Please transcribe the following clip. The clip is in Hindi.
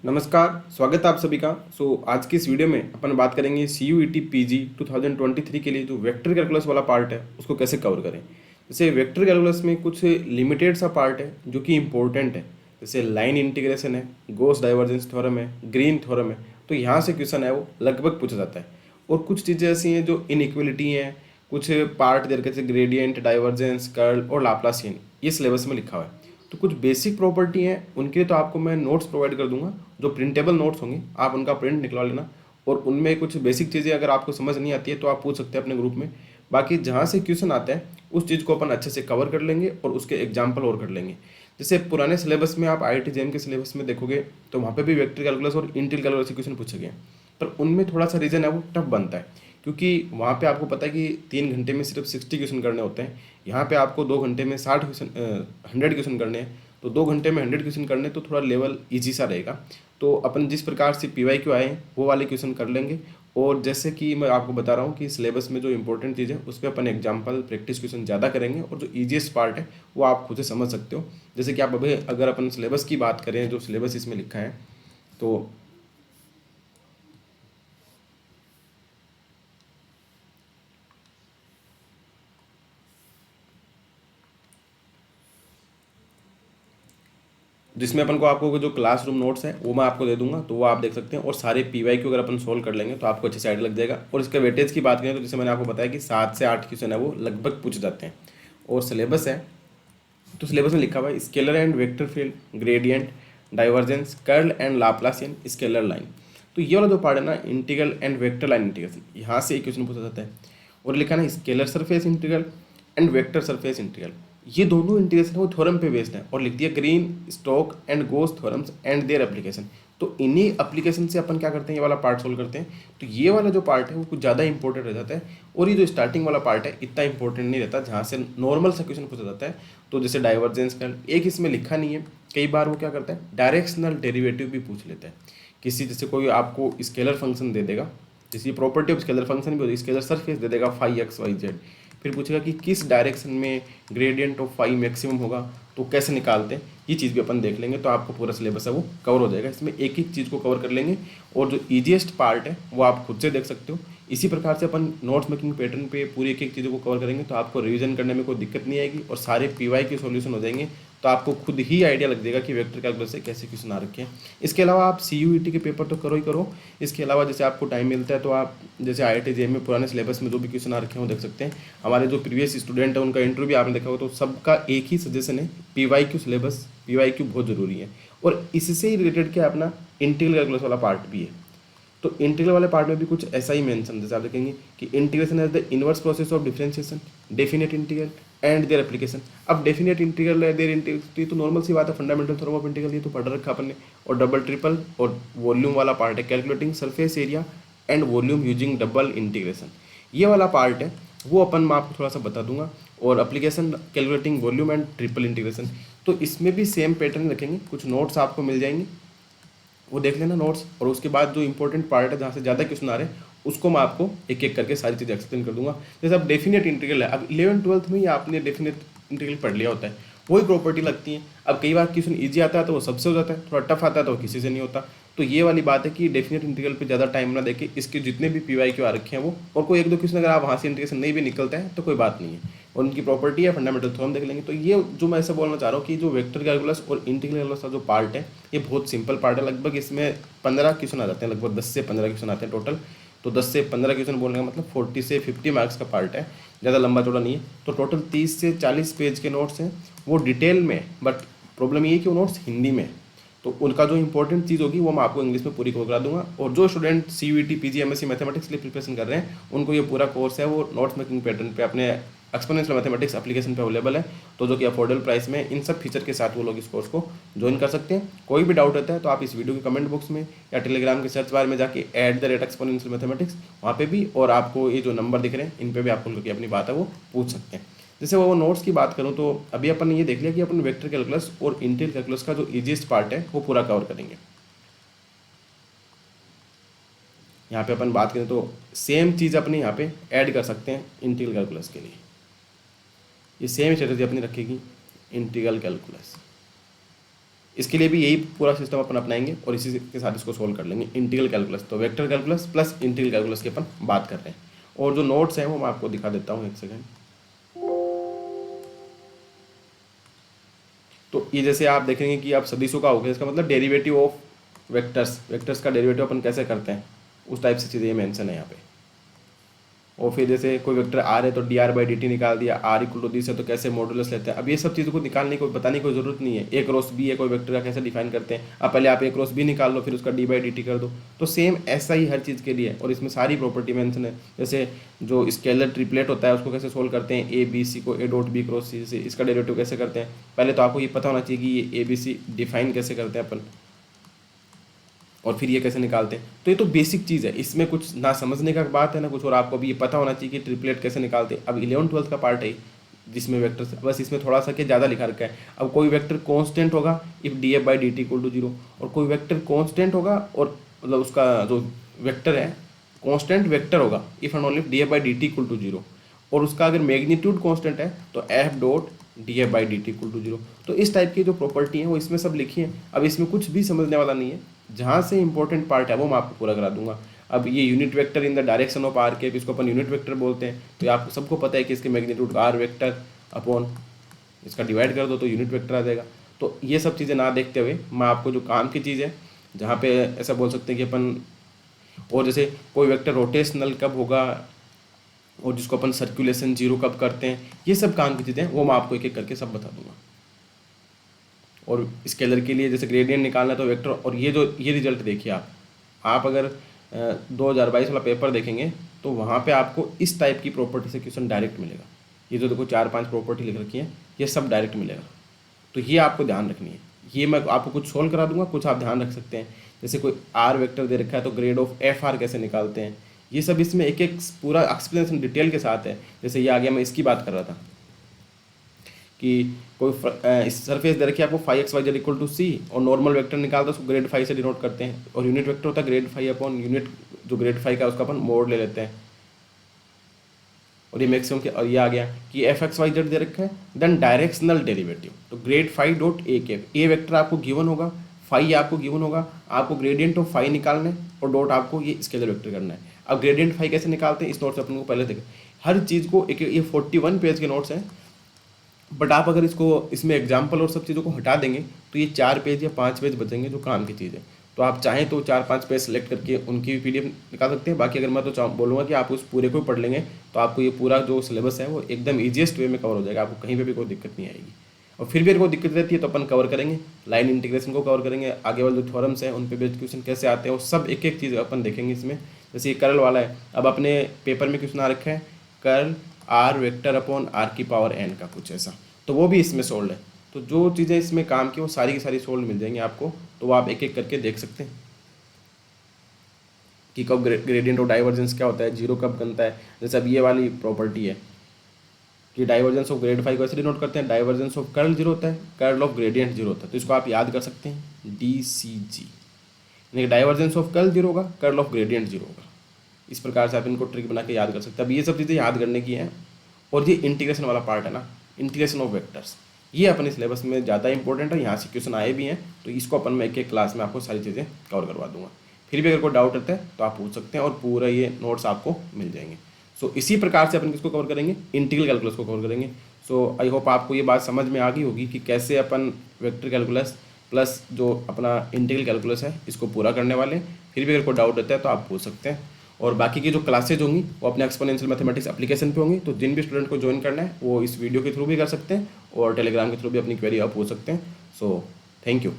नमस्कार, स्वागत है आप सभी का। आज की इस वीडियो में अपन बात करेंगे CUET PG 2023 के लिए जो वेक्टर कैलकुलस वाला पार्ट है उसको कैसे कवर करें। जैसे वेक्टर कैलकुलस में कुछ लिमिटेड सा पार्ट है जो कि इम्पोर्टेंट है, जैसे लाइन इंटीग्रेशन है, गॉस डाइवर्जेंस थ्योरम है, ग्रीन थ्योरम है। तो यहाँ से क्वेश्चन है वो लगभग पूछा जाता है। और कुछ चीज़ें ऐसी हैं जो इनइक्वलिटी हैं, कुछ पार्ट दे रखे जैसे ग्रेडियंट, डाइवर्जेंस, कर्ल और लाप्लासियन, ये सिलेबस में लिखा हुआ है। तो कुछ बेसिक प्रॉपर्टी हैं उनके लिए तो आपको मैं नोट्स प्रोवाइड कर दूंगा, जो प्रिंटेबल नोट्स होंगे आप उनका प्रिंट निकलवा लेना। और उनमें कुछ बेसिक चीज़ें अगर आपको समझ नहीं आती है तो आप पूछ सकते हैं अपने ग्रुप में। बाकी जहाँ से क्वेश्चन आता है उस चीज़ को अपन अच्छे से कवर कर लेंगे और उसके एग्जाम्पल और कर लेंगे। जैसे पुराने सिलेबस में आप IIT JEM के सिलेबस में देखोगे तो वहाँ पे भी वेक्टर कैलकुलस और इंटीग्रल कैलकुलस के क्वेश्चन पूछे गए, पर उनमें थोड़ा सा रीजन है वो टफ बनता है, क्योंकि वहाँ पे आपको पता है कि 3 घंटे में सिर्फ 60 क्वेश्चन करने होते हैं। यहाँ पे आपको 2 घंटे में 100 क्वेश्चन करने हैं। तो 2 घंटे में 100 क्वेश्चन करने तो थोड़ा लेवल ईजी सा रहेगा। तो अपन जिस प्रकार से PYQ आए हैं वो वाले क्वेश्चन कर लेंगे। और जैसे कि मैं आपको बता रहा हूँ कि सिलेबस में जो इंपॉर्टेंट चीज़ है उस पर अपन एग्जाम्पल प्रैक्टिस क्वेश्चन ज़्यादा करेंगे, और जो ईजीएस्ट पार्ट है वो आप खुद से समझ सकते हो। जैसे कि आप अभी अगर अपन सिलेबस की बात करें, जो सिलेबस इसमें लिखा है, तो जिसमें अपन को आपको जो क्लासरूम नोट्स है वो मैं आपको दे दूंगा, तो वो आप देख सकते हैं। और सारे PYQ अगर अपन सोल्व कर लेंगे तो आपको अच्छे से आइडिया लग जाएगा। और इसके वेटेज की बात करें तो जैसे मैंने आपको बताया कि 7 से 8 क्वेश्चन है वो लगभग पूछ जाते हैं। और सिलेबस है तो सिलेबस में लिखा हुआ है scalar and vector field, gradient, divergence, curl and Laplacian, scalar line. तो ये वाला जो पार्ट है ना, integral and vector line integration, यहाँ से एक क्वेश्चन पूछा जाता है। और लिखा ना scalar surface integral and vector surface integral, ये दोनों इंटीग्रेशन वो थ्योरम पे बेस्ड है। और लिख दिया Green, Stokes and Gauss theorems and their application. तो इन्हीं एप्लीकेशन से अपन क्या करते हैं, ये वाला पार्ट सोल्व करते हैं। तो ये वाला जो पार्ट है वो कुछ ज़्यादा इंपॉर्टेंट रह जाता है। और ये जो स्टार्टिंग वाला पार्ट है इतना इंपॉर्टेंट नहीं रहता, जहाँ से नॉर्मल सा क्वेश्चन पूछा जाता है। तो जैसे डाइवर्जेंस का एक इसमें लिखा नहीं है, कई बार वो क्या करता है डायरेक्शनल डेरिवेटिव भी पूछ लेता है। किसी जैसे कोई आपको स्केलर फंक्शन दे देगा, जैसे प्रॉपर्टी ऑफ स्केलर फंक्शन भी होती है, स्केलर सरफेस दे देगा फाई एक्स वाई जेड, फिर पूछेगा कि किस डायरेक्शन में ग्रेडियंट ऑफ फाई मैक्सिमम होगा, तो कैसे निकालते हैं, ये चीज़ भी अपन देख लेंगे। तो आपको पूरा सिलेबस है वो कवर हो जाएगा, इसमें एक एक चीज़ को कवर कर लेंगे। और जो ईजीएस्ट पार्ट है वो आप खुद से देख सकते हो। इसी प्रकार से अपन नोट्स मेकिंग पैटर्न पे पूरी एक एक चीज़ों को कवर करेंगे, तो आपको रिवीजन करने में कोई दिक्कत नहीं आएगी और सारे PY के सॉल्यूशन हो जाएंगे। तो आपको खुद ही आइडिया लग जाएगा कि वेक्टर कैलकुलस से कैसे क्वेश्चन आ रखे हैं। इसके अलावा आप CUET के पेपर तो करो ही करो, इसके अलावा जैसे आपको टाइम मिलता है तो आप जैसे IIT JEM में पुराने सिलेबस में जो भी क्वेश्चन आ रखे हैं वो देख सकते हैं। हमारे जो प्रीवियस स्टूडेंट है उनका इंटरव्यू भी आपने देखा होगा, तो सबका एक ही सजेशन है, PYQ सिलेबस, PYQ बहुत ज़रूरी है। और इससे ही रिलेटेड क्या अपना इंटीग्रल कैलकुलस वाला पार्ट भी है। तो इंटीग्रल वाले पार्ट में भी कुछ ऐसा ही मेंशन, जैसे आप देखेंगे कि integration as the inverse process of differentiation, definite integral and their application. अब डेफिनेट इंटीग्रल है, देयर इंटीग्रल, तो नॉर्मल सी बात है, फंडामेंटल थ्योरम ऑफ इंटीग्रल ये तो पढ़ रखा अपन ने। और डबल ट्रिपल और वॉल्यूम वाला पार्ट है, calculating surface area and volume using double integration, ये वाला पार्ट है वो अपन मैं आपको थोड़ा सा बता दूंगा। और application calculating volume and triple integration, तो इसमें भी सेम पैटर्न रखेंगे। कुछ नोट्स आपको मिल जाएंगे, वो देख लेना नोट्स। और उसके बाद जो इंपॉर्टेंट पार्ट है जहाँ से ज़्यादा क्वेश्चन आ रहे हैं उसको मैं आपको एक एक करके सारी चीज़ें एक्सप्लेन कर दूंगा। जैसे अब डेफिनेट इंटीग्रल है, अब 11th-12th में ही आपने डेफिनेट इंटीग्रल पढ़ लिया होता है, वही प्रॉपर्टी लगती है। अब कई बार क्वेश्चन ईजी आता है तो वो सबसे हो जाता है, थोड़ा टफ आता है तो वो किसी से नहीं होता। तो ये वाली बात है कि डेफिनेट इंटीग्रल पे ज़्यादा टाइम ना देके इसके जितने भी PYQ आ रखे हैं वो, और कोई एक दो क्वेश्चन अगर आप वहाँ से इंटीग्रेशन नहीं भी निकलता है तो कोई बात नहीं है, और उनकी प्रॉपर्टी है फंडामेंटल थ्योरम देख लेंगे। तो ये जो मैं ऐसा बोलना चाह रहा हूँ कि जो वेक्टर कैलकुलस और इंटीग्रल कैलकुलस का जो पार्ट है ये बहुत सिंपल पार्ट है। लगभग इसमें 15 क्वेश्चन आ जाते हैं, लगभग 10 से 15 क्वेश्चन आते हैं टोटल। तो 10 से 15 क्वेश्चन बोलने का मतलब 40 से 50 मार्क्स का पार्ट है, ज़्यादा लंबा चौड़ा नहीं है। तो टोटल 30 से 40 पेज के नोट्स हैं वो डिटेल में, बट प्रॉब्लम ये है कि वो नोट्स हिंदी में, तो उनका जो इंपॉर्टेंट चीज़ होगी वो मैं आपको इंग्लिश में पूरी कवर करा दूंगा। और जो student CUET PG MSc mathematics के लिए प्रिपरेशन कर रहे हैं उनको ये पूरा कोर्स है वो नोट्स मेकिंग पैटर्न पे अपने एक्सपोनेंशियल मैथमेटिक्स एप्लीकेशन पे अवेलेबल है, तो जो कि अफोर्डेबल प्राइस में इन सब फीचर के साथ वो लोग इस कोर्स को ज्वाइन कर सकते हैं। कोई भी डाउट रहता है तो आप इस वीडियो के कमेंट बॉक्स में या टेलीग्राम के सर्च बार में जाके @एक्सपोनेंशियल मैथमेटिक्स वहाँ पे भी, और आपको ये जो नंबर दिख रहे हैं इन पे भी आप उनको अपनी बात है वो पूछ सकते हैं। जैसे वो नोट्स की बात करूँ तो अभी अपन ने ये देख लिया कि अपन वेक्टर कैलकुलस और इंटीग्रल कैलकुलस का जो इजीएस्ट पार्ट है वो पूरा कवर करेंगे। यहाँ पे अपन बात करें तो सेम चीज़ अपने यहाँ पे ऐड कर सकते हैं इंटीग्रल कैलकुलस के लिए, ये सेम स्ट्रेटजी अपनी रखेगी इंटीग्रल कैलकुलस। इसके लिए भी यही पूरा सिस्टम अपन अपनाएंगे और इसी के साथ इसको सोल्व कर लेंगे। इंटीग्रल कैलकुलस, तो vector calculus plus integral calculus की अपन बात कर रहे हैं। और जो नोट्स हैं वो मैं आपको दिखा देता हूँ, एक सेकेंड। तो ये जैसे आप देखेंगे कि आप सदिशों का हो गया, इसका मतलब डेरिवेटिव ऑफ वेक्टर्स, वेक्टर्स का डेरिवेटिव अपन कैसे करते हैं उस टाइप से चीज़ें ये मेंशन है यहाँ पे। और फिर जैसे कोई वेक्टर आर है तो D R by d T निकाल दिया, आर इक्वल टू दिस है तो कैसे मॉडुलस लेते हैं। अब ये सब चीज़ों को निकालने को बताने की कोई जरूरत नहीं है। ए क्रॉस बी है कोई वेक्टर का कैसे डिफाइन करते हैं, अब पहले आप ए क्रॉस बी निकाल लो फिर उसका डी बाई डी टी कर दो। तो सेम ऐसा ही हर चीज़ के लिए है और इसमें सारी प्रॉपर्टी मेंशन है। जैसे जो स्केलर ट्रिपलेट होता है उसको कैसे सोल्व करते हैं, ए बी सी को ए डॉट बी क्रॉस सी से, इसका डेरिवेटिव कैसे करते हैं। पहले तो आपको ये पता होना चाहिए कि ये ए बी सी डिफाइन कैसे करते हैं अपन, और फिर ये कैसे निकालते हैं। तो ये तो बेसिक चीज़ है, इसमें कुछ ना समझने का बात है ना कुछ, और आपको भी ये पता होना चाहिए कि ट्रिपलेट कैसे निकालते हैं। अब 11th-12th का पार्ट है जिसमें वेक्टर, बस इसमें थोड़ा सा क्या ज़्यादा लिखा रखा है। अब कोई वेक्टर कांस्टेंट होगा if d f by d t equal to 0, और कोई वेक्टर कांस्टेंट होगा और मतलब उसका जो वेक्टर है कांस्टेंट वेक्टर होगा if and only d f by d t equal to 0, और उसका अगर मैग्नीट्यूड कांस्टेंट है तो f dot d f by d t equal to 0। तो इस टाइप की जो प्रॉपर्टी है वो इसमें सब लिखी है। अब इसमें कुछ भी समझने वाला नहीं है, जहाँ से इंपॉर्टेंट पार्ट है वो मैं आपको पूरा करा दूंगा। अब ये unit vector in the direction of r के, इसको अपन यूनिट वेक्टर बोलते हैं। तो ये आपको सबको पता है कि इसके मैग्नीट्यूड आर वेक्टर अपॉन इसका डिवाइड कर दो तो यूनिट वेक्टर आ जाएगा। तो ये सब चीज़ें ना देखते हुए मैं आपको जो काम की चीज़ है, जहाँ पे ऐसा बोल सकते हैं कि अपन, और जैसे कोई वेक्टर रोटेशनल कब होगा और जिसको अपन सर्कुलेशन 0 कब करते हैं, ये सब काम की चीज़ें वो मैं आपको एक एक करके सब बता दूंगा। और स्केलर के लिए जैसे ग्रेडियंट निकालना है तो वेक्टर, और ये रिजल्ट देखिए आप अगर 2022 वाला पेपर देखेंगे तो वहाँ पे आपको इस टाइप की प्रॉपर्टी से क्वेश्चन डायरेक्ट मिलेगा। ये जो देखो 4-5 प्रॉपर्टी लिख रखी है ये सब डायरेक्ट मिलेगा। तो ये आपको ध्यान रखनी है। ये मैं आपको कुछ सोल्व करा दूंगा, कुछ आप ध्यान रख सकते हैं। जैसे कोई आर वेक्टर दे रखा है तो ग्रेड ऑफ एफ आर कैसे निकालते हैं, ये सब इसमें एक एक पूरा एक्सप्लेनेशन डिटेल के साथ है। जैसे ये आ गया, मैं इसकी बात कर रहा था कि कोई सरफेस दे रखी है आपको phi X Y Z equal to C, और नॉर्मल वेक्टर निकालता है उसको ग्रेड फाई से डिनोट करते हैं, और यूनिट वेक्टर होता है ग्रेड फाई अपॉन यूनिट जो ग्रेड फाई का उसका अपन मोड ले लेते हैं। और ये मैक्सिमम के, और ये आ गया कि एफ एक्स वाई जेड दे रखा है देन डायरेक्शनल डेरिवेटिव, तो ग्रेड फाई डॉट ए के, ए वेक्टर आपको गिवन होगा, फाई आपको गिवन होगा, आपको ग्रेडियंट ऑफ फाई निकालना है और डॉट आपको ये स्केलर वेक्टर करना है। अब ग्रेडियंट फाई कैसे निकालते हैं इस नोट से अपन को पहले देखें। हर चीज़ को एक, ये 41 पेज के नोट्स हैं, बट आप अगर इसको इसमें एग्जाम्पल और सब चीज़ों को हटा देंगे तो ये 4 पेज या 5 पेज बचेंगे जो काम की चीज़ है। तो आप चाहें तो 4-5 पेज सेलेक्ट करके उनकी भी पीडीएफ निकाल सकते हैं। बाकी अगर मैं तो बोलूँगा कि आप उस पूरे को पढ़ लेंगे तो आपको ये पूरा जो सिलेबस है वो एकदम ईजिएस्ट वे में कवर हो जाएगा, आपको कहीं पर भी कोई दिक्कत नहीं आएगी। और फिर भी अगर कोई दिक्कत रहती है तो अपन कवर करेंगे, लाइन इंटीग्रेशन को कवर करेंगे, आगे वाले जो थ्योरम्स हैं उन पे बेस्ड क्वेश्चन कैसे आते हैं वो सब एक एक चीज़ अपन देखेंगे इसमें। जैसे ये कर्ल वाला है, अब अपने पेपर में क्वेश्चन आ रखा है curl r vector upon r की पावर एन का कुछ ऐसा, तो वो भी इसमें सोल्व है। तो जो चीज़ें इसमें काम की वो सारी की सारी सोल्व मिल जाएंगी आपको, तो वो आप एक एक करके देख सकते हैं कि कब ग्रेडियंट और डाइवर्जेंस क्या होता है, 0 कब बनता है। जैसे अब ये वाली प्रॉपर्टी है कि डाइवर्जेंस ऑफ ग्रेड फाई को ऐसे डिनोट करते हैं, डाइवर्जेंस ऑफ कर्ल 0 होता है, कर्ल ऑफ ग्रेडियंट 0 होता है। तो इसको आप याद कर सकते हैं DCG, यानी डाइवर्जेंस ऑफ कर्ल 0 होगा, कर्ल ऑफ ग्रेडियंट 0 होगा। इस प्रकार से आप इनको ट्रिक बना के याद कर सकते हैं। अब ये सब चीज़ें याद करने की हैं। और ये इंटीग्रेशन वाला पार्ट है ना, इंटीग्रेशन ऑफ वेक्टर्स, ये अपने सिलेबस में ज़्यादा इंपॉर्टेंट है, यहाँ से क्वेश्चन आए भी हैं। तो इसको अपन मैं एक एक क्लास में आपको सारी चीज़ें कवर करवा दूंगा। फिर भी अगर कोई डाउट रहता है तो आप पूछ सकते हैं और पूरा ये नोट्स आपको मिल जाएंगे। सो इसी प्रकार से अपन किसको कवर करेंगे, इंटीग्रल कैलकुलस को कवर करेंगे। सो आई होप आपको ये बात समझ में आ गई होगी कि कैसे अपन वेक्टर कैलकुलस प्लस जो अपना इंटीग्रल कैलकुलस है इसको पूरा करने वाले। फिर भी अगर कोई डाउट रहता है तो आप पूछ सकते हैं। और बाकी की जो क्लासेज होंगी वो अपने एक्सपोनेंशियल मैथमेटिक्स एप्लीकेशन पे होंगी, तो जिन भी स्टूडेंट को ज्वाइन करना है वो इस वीडियो के थ्रू भी कर सकते हैं और टेलीग्राम के थ्रू भी अपनी क्वेरी आप पूछ सकते हैं। So thank you.